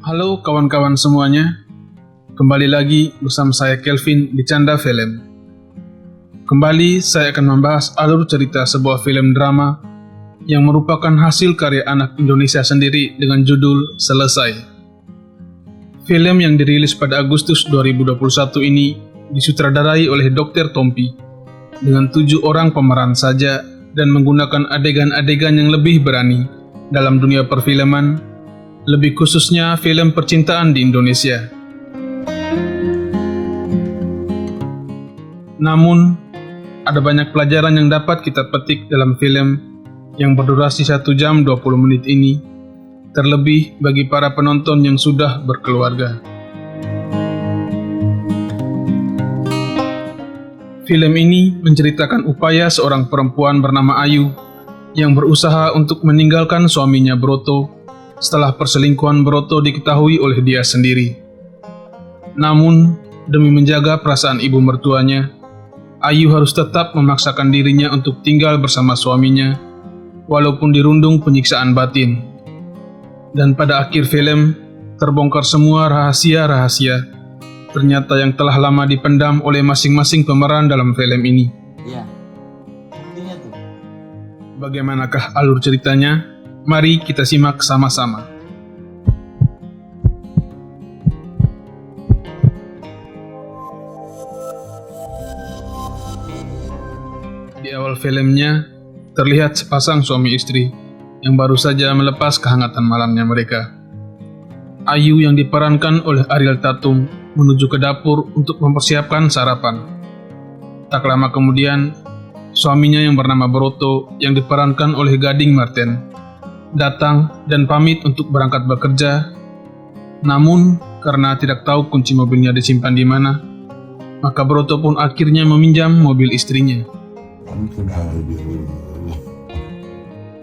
Halo kawan-kawan semuanya, kembali lagi bersama saya Kelvin di Canda Film. Kembali saya akan membahas alur cerita sebuah film drama yang merupakan hasil karya anak Indonesia sendiri dengan judul Selesai. Film yang dirilis pada Agustus 2021 ini disutradarai oleh Dr. Tompi dengan 7 orang pemeran saja dan menggunakan adegan-adegan yang lebih berani dalam dunia perfilman, lebih khususnya film percintaan di Indonesia. Namun, ada banyak pelajaran yang dapat kita petik dalam film yang berdurasi 1 jam 20 menit ini, terlebih bagi para penonton yang sudah berkeluarga. Film ini menceritakan upaya seorang perempuan bernama Ayu yang berusaha untuk meninggalkan suaminya Broto setelah perselingkuhan Broto diketahui oleh dia sendiri. Namun, demi menjaga perasaan ibu mertuanya, Ayu harus tetap memaksakan dirinya untuk tinggal bersama suaminya, walaupun dirundung penyiksaan batin. Dan pada akhir film, terbongkar semua rahasia-rahasia, ternyata yang telah lama dipendam oleh masing-masing pemeran dalam film ini. Iya, buktinya tuh. Bagaimanakah alur ceritanya? Mari kita simak sama-sama. Di awal filmnya, terlihat sepasang suami istri yang baru saja melepas kehangatan malamnya mereka. Ayu yang diperankan oleh Ariel Tatum menuju ke dapur untuk mempersiapkan sarapan. Tak lama kemudian, suaminya yang bernama Broto yang diperankan oleh Gading Marten datang dan pamit untuk berangkat bekerja. Namun, karena tidak tahu kunci mobilnya disimpan di mana, maka Broto pun akhirnya meminjam mobil istrinya.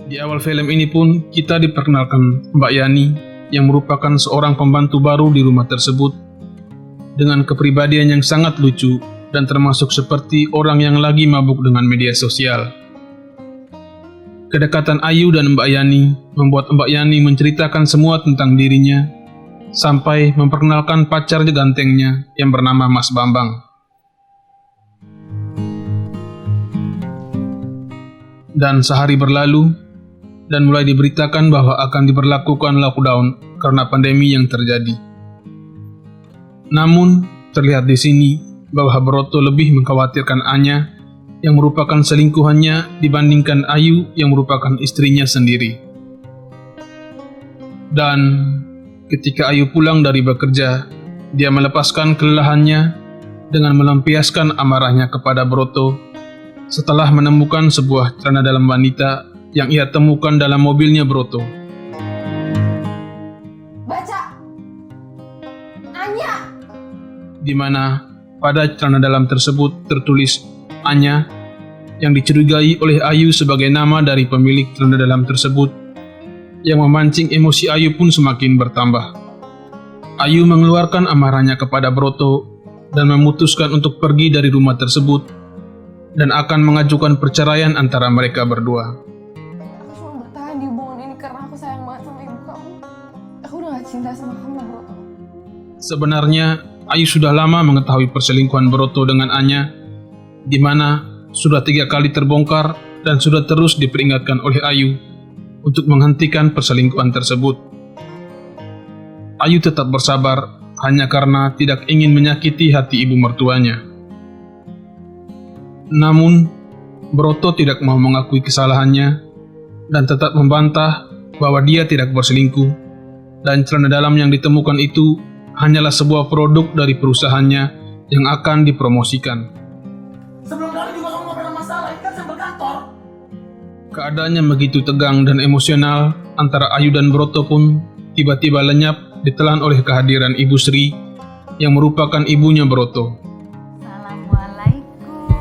Di awal film ini pun kita diperkenalkan Mbak Yani yang merupakan seorang pembantu baru di rumah tersebut dengan kepribadian yang sangat lucu dan termasuk seperti orang yang lagi mabuk dengan media sosial. Kedekatan Ayu dan Mbak Yani membuat Mbak Yani menceritakan semua tentang dirinya sampai memperkenalkan pacar gantengnya yang bernama Mas Bambang. Dan sehari berlalu, dan mulai diberitakan bahwa akan diberlakukan lockdown karena pandemi yang terjadi. Namun, terlihat di sini bahwa Broto lebih mengkhawatirkan Anya yang merupakan selingkuhannya dibandingkan Ayu yang merupakan istrinya sendiri. Dan ketika Ayu pulang dari bekerja, dia melepaskan kelelahannya dengan melampiaskan amarahnya kepada Broto setelah menemukan sebuah celana dalam wanita yang ia temukan dalam mobilnya Broto. Baca! Anya! Di mana pada celana dalam tersebut tertulis Anya yang dicurigai oleh Ayu sebagai nama dari pemilik celana dalam tersebut, yang memancing emosi Ayu pun semakin bertambah. Ayu mengeluarkan amarahnya kepada Broto dan memutuskan untuk pergi dari rumah tersebut dan akan mengajukan perceraian antara mereka berdua. Aku cuma bertahan di hubungan ini karena aku sayang banget sama ibu kamu. Aku udah gak cinta sama kamu, Broto. Sebenarnya, Ayu sudah lama mengetahui perselingkuhan Broto dengan Anya, di mana sudah 3 kali terbongkar dan sudah terus diperingatkan oleh Ayu untuk menghentikan perselingkuhan tersebut. Ayu tetap bersabar hanya karena tidak ingin menyakiti hati ibu mertuanya. Namun, Broto tidak mau mengakui kesalahannya dan tetap membantah bahwa dia tidak berselingkuh dan celana dalam yang ditemukan itu hanyalah sebuah produk dari perusahaannya yang akan dipromosikan. Sebelum kali juga kamu gak pernah masalah, kan saya berkantor. Keadaannya begitu tegang dan emosional antara Ayu dan Broto pun tiba-tiba lenyap ditelan oleh kehadiran Ibu Sri yang merupakan ibunya Broto. Assalamualaikum.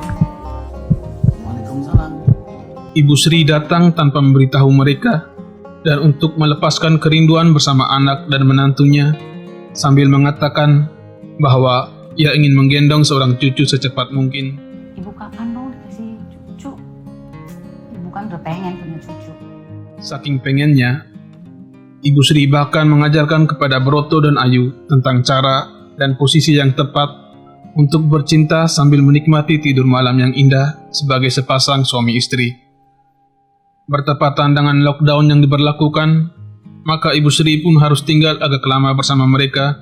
Waalaikumsalam. Ibu Sri datang tanpa memberitahu mereka dan untuk melepaskan kerinduan bersama anak dan menantunya sambil mengatakan bahwa ia ingin menggendong seorang cucu secepat mungkin. Ibu kapan dong dikasih cucu? Ibu kan udah pengen punya cucu. Saking pengennya, Ibu Sri bahkan mengajarkan kepada Broto dan Ayu tentang cara dan posisi yang tepat untuk bercinta sambil menikmati tidur malam yang indah sebagai sepasang suami istri. Bertepatan dengan lockdown yang diberlakukan, maka Ibu Sri pun harus tinggal agak lama bersama mereka,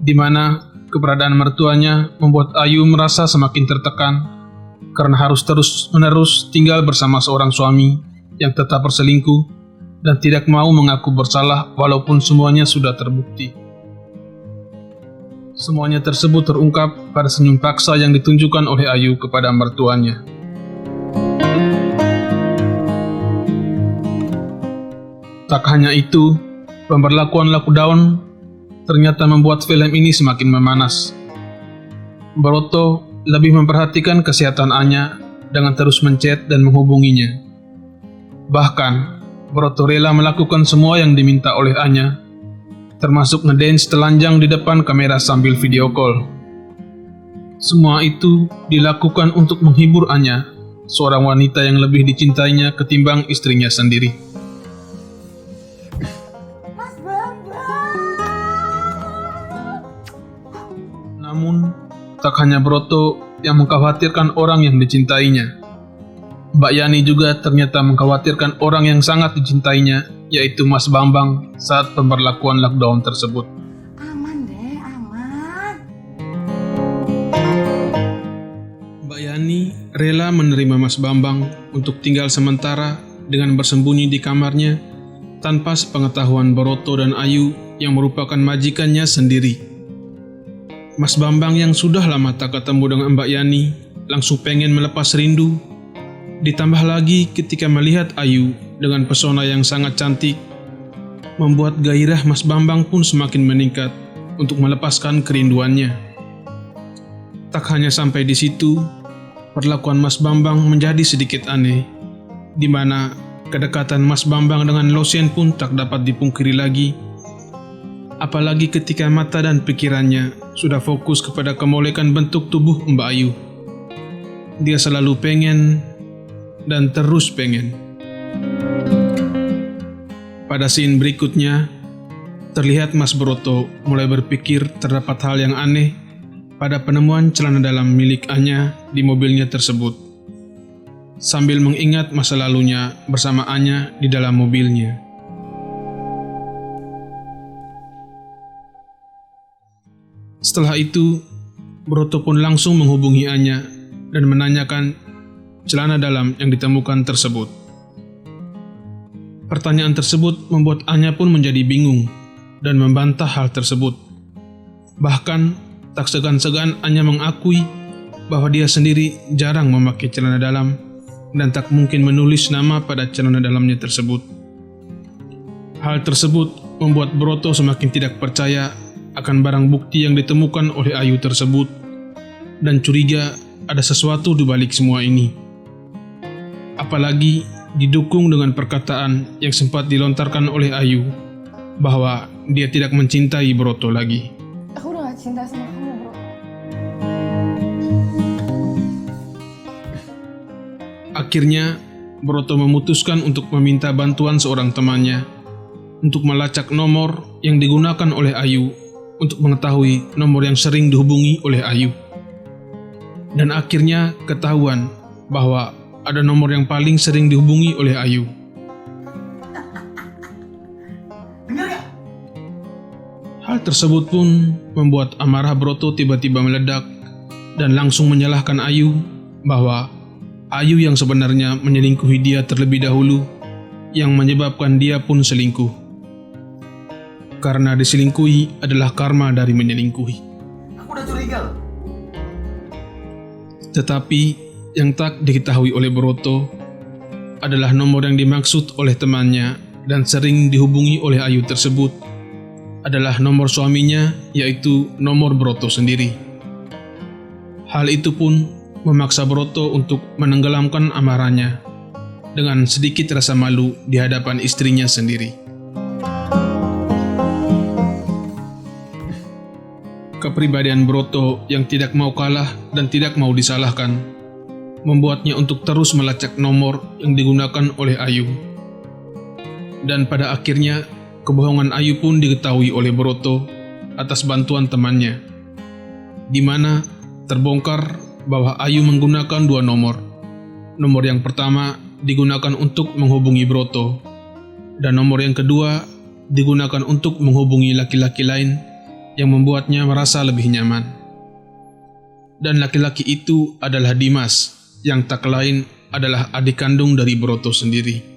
di mana keberadaan mertuanya membuat Ayu merasa semakin tertekan karena harus terus-menerus tinggal bersama seorang suami yang tetap berselingkuh dan tidak mau mengaku bersalah walaupun semuanya sudah terbukti. Semuanya tersebut terungkap pada senyum paksa yang ditunjukkan oleh Ayu kepada mertuanya. Tak hanya itu, pemberlakuan lockdown ternyata membuat film ini semakin memanas. Broto lebih memperhatikan kesehatan Anya dengan terus menchat dan menghubunginya. Bahkan, Broto rela melakukan semua yang diminta oleh Anya, termasuk ngedance telanjang di depan kamera sambil video call. Semua itu dilakukan untuk menghibur Anya, seorang wanita yang lebih dicintainya ketimbang istrinya sendiri. Mas Bambang. Namun, tak hanya Broto yang mengkhawatirkan orang yang dicintainya. Mbak Yani juga ternyata mengkhawatirkan orang yang sangat dicintainya, yaitu Mas Bambang saat pemberlakuan lockdown tersebut. Aman deh, aman. Mbak Yani rela menerima Mas Bambang untuk tinggal sementara dengan bersembunyi di kamarnya tanpa sepengetahuan Broto dan Ayu yang merupakan majikannya sendiri. Mas Bambang yang sudah lama tak ketemu dengan Mbak Yani langsung pengen melepas rindu. Ditambah lagi ketika melihat Ayu dengan pesona yang sangat cantik, membuat gairah Mas Bambang pun semakin meningkat untuk melepaskan kerinduannya. Tak hanya sampai di situ, perlakuan Mas Bambang menjadi sedikit aneh, di mana kedekatan Mas Bambang dengan Losien pun tak dapat dipungkiri lagi. Apalagi ketika mata dan pikirannya sudah fokus kepada kemolekan bentuk tubuh Mbak Ayu. Dia selalu pengen dan terus pengen. Pada scene berikutnya, terlihat Mas Broto mulai berpikir terdapat hal yang aneh pada penemuan celana dalam milik Anya di mobilnya tersebut, sambil mengingat masa lalunya bersama Anya di dalam mobilnya. Setelah itu, Broto pun langsung menghubungi Anya dan menanyakan celana dalam yang ditemukan tersebut. Pertanyaan tersebut membuat Anya pun menjadi bingung dan membantah hal tersebut. Bahkan, tak segan-segan Anya mengakui bahwa dia sendiri jarang memakai celana dalam dan tak mungkin menulis nama pada celana dalamnya tersebut. Hal tersebut membuat Broto semakin tidak percaya akan barang bukti yang ditemukan oleh Ayu tersebut dan curiga ada sesuatu di balik semua ini. Apalagi didukung dengan perkataan yang sempat dilontarkan oleh Ayu bahwa dia tidak mencintai Broto lagi. Aku udah gak cinta sama kamu, bro. Akhirnya, Broto memutuskan untuk meminta bantuan seorang temannya untuk melacak nomor yang digunakan oleh Ayu untuk mengetahui nomor yang sering dihubungi oleh Ayu. Dan akhirnya ketahuan bahwa ada nomor yang paling sering dihubungi oleh Ayu. Dengar gak? Hal tersebut pun membuat amarah Broto tiba-tiba meledak dan langsung menyalahkan Ayu bahwa Ayu yang sebenarnya menyelingkuhi dia terlebih dahulu yang menyebabkan dia pun selingkuh. Karena diselingkuhi adalah karma dari menyelingkuhi. Aku udah curiga loh. Tetapi yang tak diketahui oleh Broto adalah nomor yang dimaksud oleh temannya dan sering dihubungi oleh Ayu tersebut adalah nomor suaminya, yaitu nomor Broto sendiri. Hal itu pun memaksa Broto untuk menenggelamkan amarahnya dengan sedikit rasa malu di hadapan istrinya sendiri. Kepribadian Broto yang tidak mau kalah dan tidak mau disalahkan membuatnya untuk terus melacak nomor yang digunakan oleh Ayu. Dan pada akhirnya, kebohongan Ayu pun diketahui oleh Broto atas bantuan temannya, di mana terbongkar bahwa Ayu menggunakan 2 nomor. Nomor yang pertama digunakan untuk menghubungi Broto, dan nomor yang kedua digunakan untuk menghubungi laki-laki lain yang membuatnya merasa lebih nyaman. Dan laki-laki itu adalah Dimas, yang tak lain adalah adik kandung dari Broto sendiri.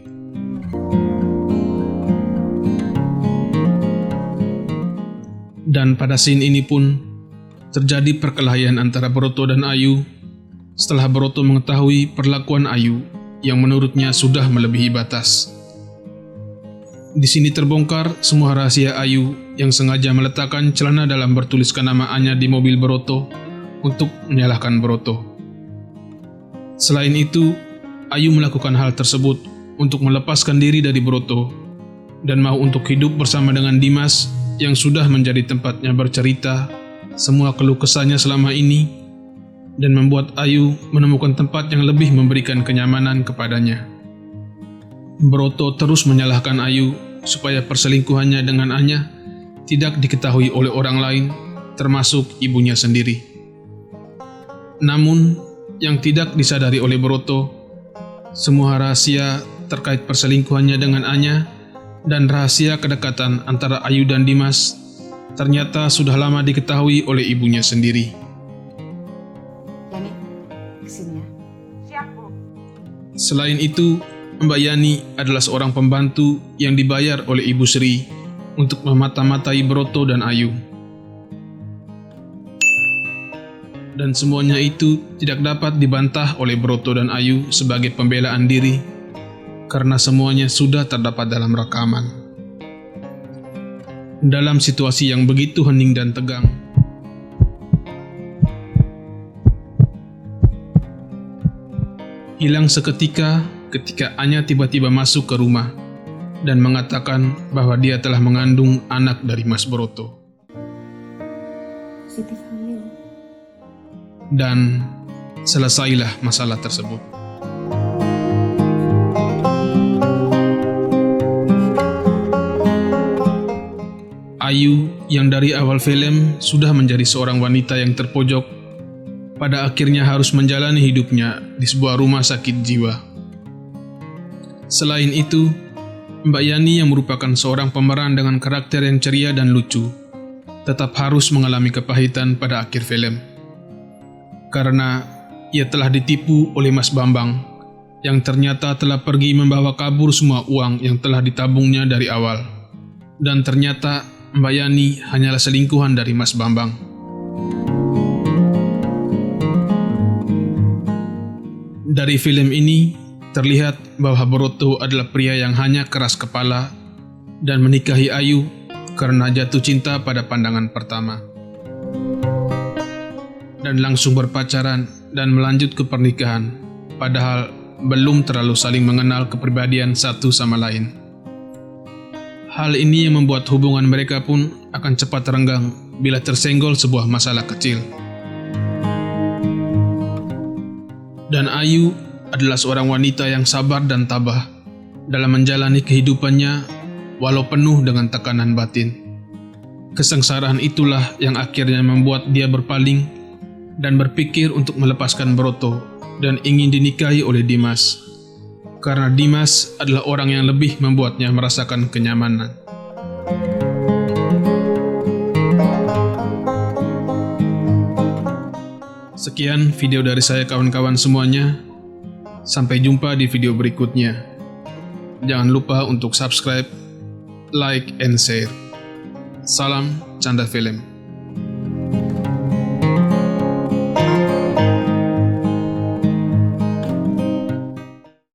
Dan pada scene ini pun terjadi perkelahian antara Broto dan Ayu setelah Broto mengetahui perlakuan Ayu yang menurutnya sudah melebihi batas. Di sini terbongkar semua rahasia Ayu yang sengaja meletakkan celana dalam bertuliskan nama Anya di mobil Broto untuk menyalahkan Broto. Selain itu, Ayu melakukan hal tersebut untuk melepaskan diri dari Broto dan mau untuk hidup bersama dengan Dimas yang sudah menjadi tempatnya bercerita semua keluh kesahnya selama ini dan membuat Ayu menemukan tempat yang lebih memberikan kenyamanan kepadanya. Broto terus menyalahkan Ayu supaya perselingkuhannya dengan Anya tidak diketahui oleh orang lain, termasuk ibunya sendiri. Namun, yang tidak disadari oleh Broto, semua rahasia terkait perselingkuhannya dengan Anya dan rahasia kedekatan antara Ayu dan Dimas ternyata sudah lama diketahui oleh ibunya sendiri. Yani, kesini ya. Siap, Bu. Selain itu, Mbak Yani adalah seorang pembantu yang dibayar oleh Ibu Sri untuk memata-matai Broto dan Ayu. Dan semuanya itu tidak dapat dibantah oleh Broto dan Ayu sebagai pembelaan diri, karena semuanya sudah terdapat dalam rekaman. Dalam situasi yang begitu hening dan tegang, hilang seketika ketika Anya tiba-tiba masuk ke rumah dan mengatakan bahwa dia telah mengandung anak dari Mas Broto. Positif hamil. Dan selesailah masalah tersebut. Ayu yang dari awal film sudah menjadi seorang wanita yang terpojok, pada akhirnya harus menjalani hidupnya di sebuah rumah sakit jiwa. Selain itu, Mbak Yani yang merupakan seorang pemeran dengan karakter yang ceria dan lucu, tetap harus mengalami kepahitan pada akhir film. Karena ia telah ditipu oleh Mas Bambang, yang ternyata telah pergi membawa kabur semua uang yang telah ditabungnya dari awal. Dan ternyata Mbak Yani hanyalah selingkuhan dari Mas Bambang. Dari film ini, terlihat bahwa Broto adalah pria yang hanya keras kepala dan menikahi Ayu karena jatuh cinta pada pandangan pertama. Dan langsung berpacaran dan melanjut ke pernikahan, padahal belum terlalu saling mengenal kepribadian satu sama lain. Hal ini yang membuat hubungan mereka pun akan cepat renggang bila tersenggol sebuah masalah kecil. Dan Ayu adalah seorang wanita yang sabar dan tabah dalam menjalani kehidupannya walau penuh dengan tekanan batin. Kesengsaraan itulah yang akhirnya membuat dia berpaling dan berpikir untuk melepaskan Broto dan ingin dinikahi oleh Dimas. Karena Dimas adalah orang yang lebih membuatnya merasakan kenyamanan. Sekian video dari saya kawan-kawan semuanya. Sampai jumpa di video berikutnya. Jangan lupa untuk subscribe, like, and share. Salam Canda Film.